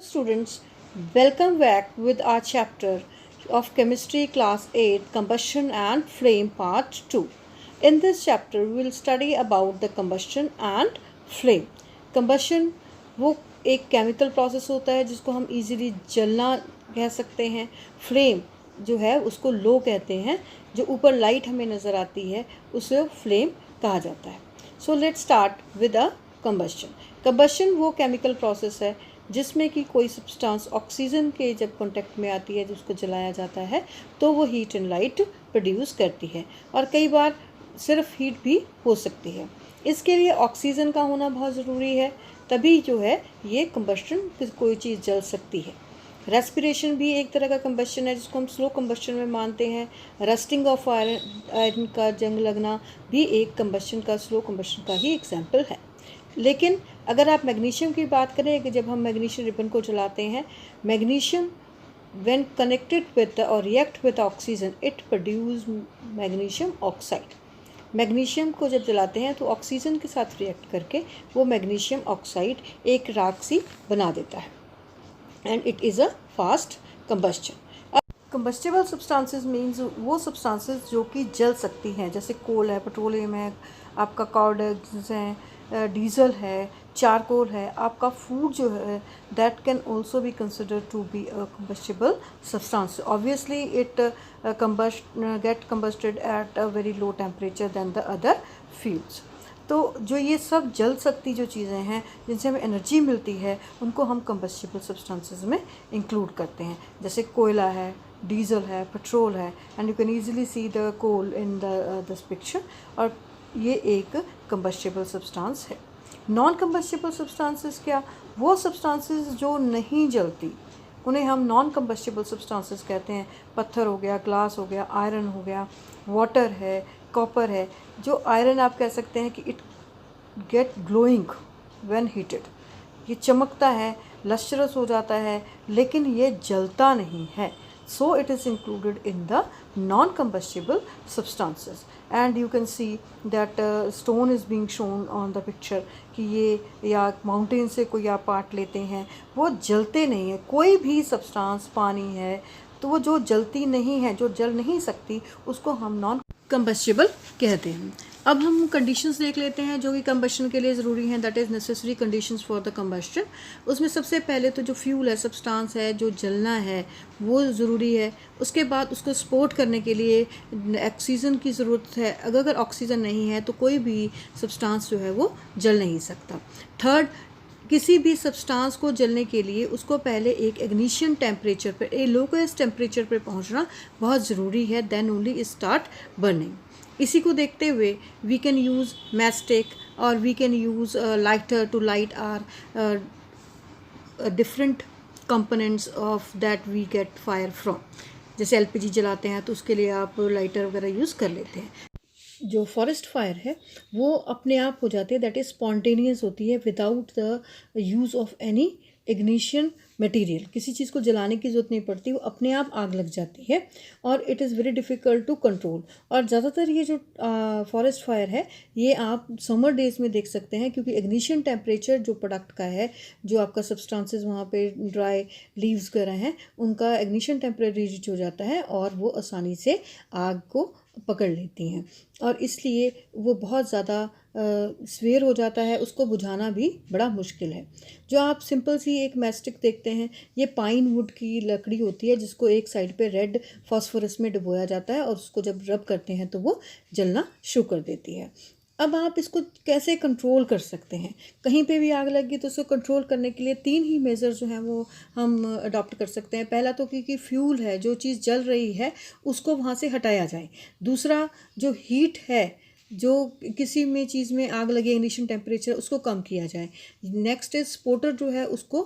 Students, welcome back with our chapter of Chemistry Class 8 Combustion and Flame Part 2. In this chapter, we will study about the combustion and flame. Combustion वो एक chemical process होता है जिसको हम easily जलना कह सकते हैं. फ्लेम जो है उसको लो कहते हैं. जो ऊपर लाइट हमें नज़र आती है उसे फ्लेम कहा जाता है. So let's start with a combustion. Combustion वो केमिकल प्रोसेस है जिसमें कि कोई सब्सटेंस ऑक्सीजन के जब कांटेक्ट में आती है जिसको जलाया जाता है तो वो हीट एंड लाइट प्रोड्यूस करती है और कई बार सिर्फ हीट भी हो सकती है. इसके लिए ऑक्सीजन का होना बहुत ज़रूरी है, तभी जो है ये कंबस्शन कोई चीज़ जल सकती है. रेस्पिरेशन भी एक तरह का कंबस्शन है जिसको हम स्लो कंबस्शन में मानते हैं. रस्टिंग ऑफ आयरन का जंग लगना भी एक कंबस्शन का स्लो कंबस्शन का ही एग्जाम्पल है. लेकिन अगर आप मैग्नीशियम की बात करें कि जब हम मैग्नीशियम रिबन को जलाते हैं, मैग्नीशियम व्हेन कनेक्टेड विद और react with oxygen it produce magnesium oxide. Magnesium को जब जलाते हैं तो ऑक्सीजन के साथ रिएक्ट करके वो मैग्नीशियम ऑक्साइड एक राख सी बना देता है and it is a fast combustion. Combustible substances means वो सब्सटेंसेस जो कि जल सकती हैं, जैसे कोल है, पेट्रोलियम है, आपका कॉर्डक्स हैं, डीजल है, चारकोल है. आपका फूड जो है that can also be considered to be a combustible substance. Obviously it get combusted at a very low temperature than the other fuels. तो जो ये सब जल सकती जो चीज़ें हैं जिनसे हमें एनर्जी मिलती है उनको हम कंबस्टेबल सब्सटेंसेस में इंक्लूड करते हैं. जैसे कोयला है, डीजल है, पेट्रोल है, and you can easily see the coal in this picture. और ये एक कंबस्टेबल सब्सटेंस है. नॉन कंबस्टेबल सब्सटेंसेस क्या? वो सब्सटेंसेस जो नहीं जलती उन्हें हम नॉन कंबस्टेबल सब्सटेंसेस कहते हैं. पत्थर हो गया, ग्लास हो गया, आयरन हो गया, वाटर है, कॉपर है. जो आयरन आप कह सकते हैं कि it get glowing when heated. ये चमकता है, लश्चरस हो जाता है, लेकिन ये जलता नहीं है. So it is included in the non-combustible substances. And you can see that stone is being shown on the picture कि ये या माउंटेन से कोई आप पार्ट लेते हैं वो जलते नहीं है. कोई भी सब्सटेंस, पानी है तो वो जो जलती नहीं है, जो जल नहीं सकती, उसको हम नॉन कंबस्टेबल कहते हैं. अब हम कंडीशंस देख लेते हैं जो कि कंबस्शन के लिए ज़रूरी हैं. That is necessary conditions for the combustion. उसमें सबसे पहले तो जो फ्यूल है, सब्सटेंस है, जो जलना है वो ज़रूरी है. उसके बाद उसको सपोर्ट करने के लिए ऑक्सीजन की ज़रूरत है. अगर ऑक्सीजन नहीं है तो कोई भी सब्सटेंस जो है वो जल नहीं सकता. थर्ड, किसी भी सब्सटेंस को जलने के लिए उसको पहले एक इग्निशन टेम्परेचर पर, ए लोएस्ट टेम्परेचर पर पहुंचना बहुत ज़रूरी है. Then only it start burning. इसी को देखते हुए वी कैन यूज़ मैस्टिक और we can use lighter to light are different components of that we get fire from. जैसे एलपीजी जलाते हैं तो उसके लिए आप लाइटर वगैरह यूज़ कर लेते हैं. जो फॉरेस्ट फायर है वो अपने आप हो जाती है, दैट इज़ स्पॉन्टेनियस होती है without the use of any ignition material. किसी चीज़ को जलाने की ज़रूरत नहीं पड़ती, वो अपने आप आग लग जाती है और it is very difficult to control. और ज़्यादातर ये जो फॉरेस्ट फायर है ये आप समर डेज़ में देख सकते हैं क्योंकि इग्निशन टेम्परेचर जो प्रोडक्ट का है, जो आपका सब्सटेंसेस वहाँ पे ड्राई लीव्स वगैरह हैं, उनका इग्निशन टेम्परेचर रीच हो जाता है और वो आसानी से आग को पकड़ लेती हैं और इसलिए वो बहुत ज़्यादा स्वेयर हो जाता है. उसको बुझाना भी बड़ा मुश्किल है. जो आप सिंपल सी एक मैस्टिक देखते हैं, ये पाइन वुड की लकड़ी होती है जिसको एक साइड पे रेड फास्फोरस में डुबोया जाता है और उसको जब रब करते हैं तो वो जलना शुरू कर देती है. अब आप इसको कैसे कंट्रोल कर सकते हैं? कहीं पे भी आग लगी तो उसको कंट्रोल करने के लिए 3 ही मेजर जो हैं वो हम अडॉप्ट कर सकते हैं. पहला तो क्योंकि फ्यूल है, जो चीज़ जल रही है उसको वहाँ से हटाया जाए. दूसरा, जो हीट है, जो किसी में चीज़ में आग लगे, इग्निशन टेम्परेचर, उसको कम किया जाए. नेक्स्ट इज स्पोर्टर जो है उसको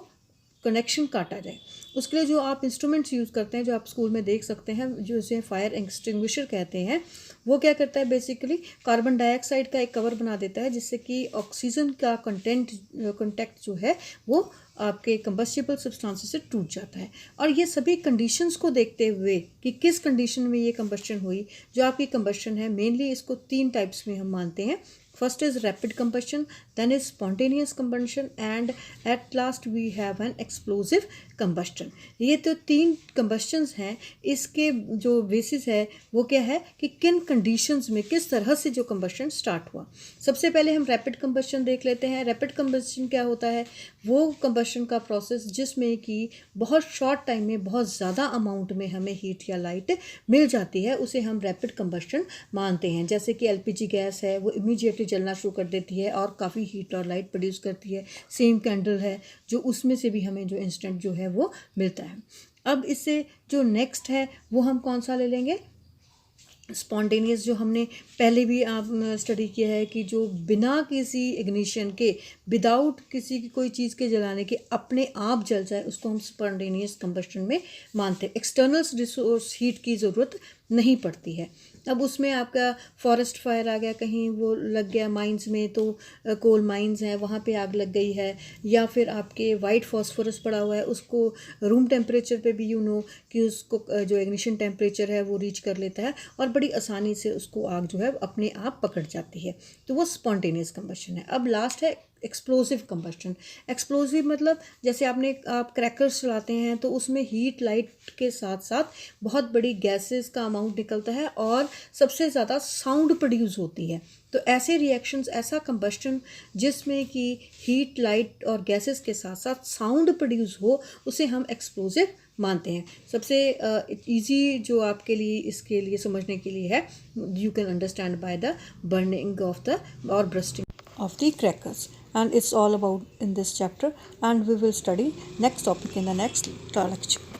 कनेक्शन काटा जाए. उसके लिए जो आप इंस्ट्रूमेंट्स यूज़ करते हैं, जो आप स्कूल में देख सकते हैं, जो इसे फायर एक्सटिंग्विशर कहते हैं, वो क्या करता है, बेसिकली कार्बन डाइऑक्साइड का एक कवर बना देता है जिससे कि ऑक्सीजन का कंटेक्ट जो है वो आपके कंबस्टेबल सब्सटेंसेस से टूट जाता है. और ये सभी कंडीशंस को देखते हुए कि किस कंडीशन में ये कंबस्शन हुई, जो आपकी कंबस्शन है, मेनली इसको 3 टाइप्स में हम मानते हैं. First is rapid combustion, then is spontaneous combustion, and at last we have an explosive combustion. ये तो 3 combustions हैं. इसके जो basis है वो क्या है कि किन conditions में किस तरह से जो combustion start हुआ. सबसे पहले हम rapid combustion देख लेते हैं. rapid combustion क्या होता है? वो combustion का process जिसमें कि बहुत short time में बहुत ज़्यादा amount में हमें heat या light मिल जाती है, उसे हम rapid combustion मानते हैं. जैसे कि LPG गैस है, वो immediately जलना शुरू कर देती है और काफ़ी हीट और लाइट प्रोड्यूस करती है. सेम कैंडल है जो उसमें से भी हमें जो इंस्टेंट जो है वो मिलता है. अब इससे जो नेक्स्ट है वो हम कौन सा ले लेंगे? स्पॉन्टेनियस, जो हमने पहले भी आप स्टडी किया है कि जो बिना किसी इग्निशन के, विदाउट किसी की कोई चीज़ के जलाने के अपने आप जल जाए, उसको हम स्पॉन्टेनियस कंबस्शन में मानते हैं. एक्सटर्नल रिसोर्स हीट की ज़रूरत नहीं पड़ती है. अब उसमें आपका फॉरेस्ट फायर आ गया, कहीं वो लग गया माइंस में, तो कोल माइंस हैं वहाँ पे आग लग गई है, या फिर आपके वाइट फॉस्फोरस पड़ा हुआ है, उसको रूम टेम्परेचर पे भी कि उसको जो इग्निशन टेम्परेचर है वो रीच कर लेता है और बड़ी आसानी से उसको आग जो है अपने आप पकड़ जाती है. तो वो स्पॉन्टेनियस कंबस्शन है. अब लास्ट है एक्सप्लोसिव कंबस्शन. एक्सप्लोसिव मतलब जैसे आप क्रैकर्स चलाते हैं तो उसमें हीट लाइट के साथ साथ बहुत बड़ी गैसेस का अमाउंट निकलता है और सबसे ज़्यादा साउंड प्रोड्यूस होती है. तो ऐसे रिएक्शंस, ऐसा कंबस्शन जिसमें कि हीट लाइट और गैसेस के साथ साथ साउंड प्रोड्यूस हो, उसे हम एक्सप्लोसिव मानते हैं. सबसे इजी जो आपके लिए इसके लिए समझने के लिए है, you can understand by the burning of the और bursting of the crackers, and it's all about in this chapter, and we will study next topic in the next lecture.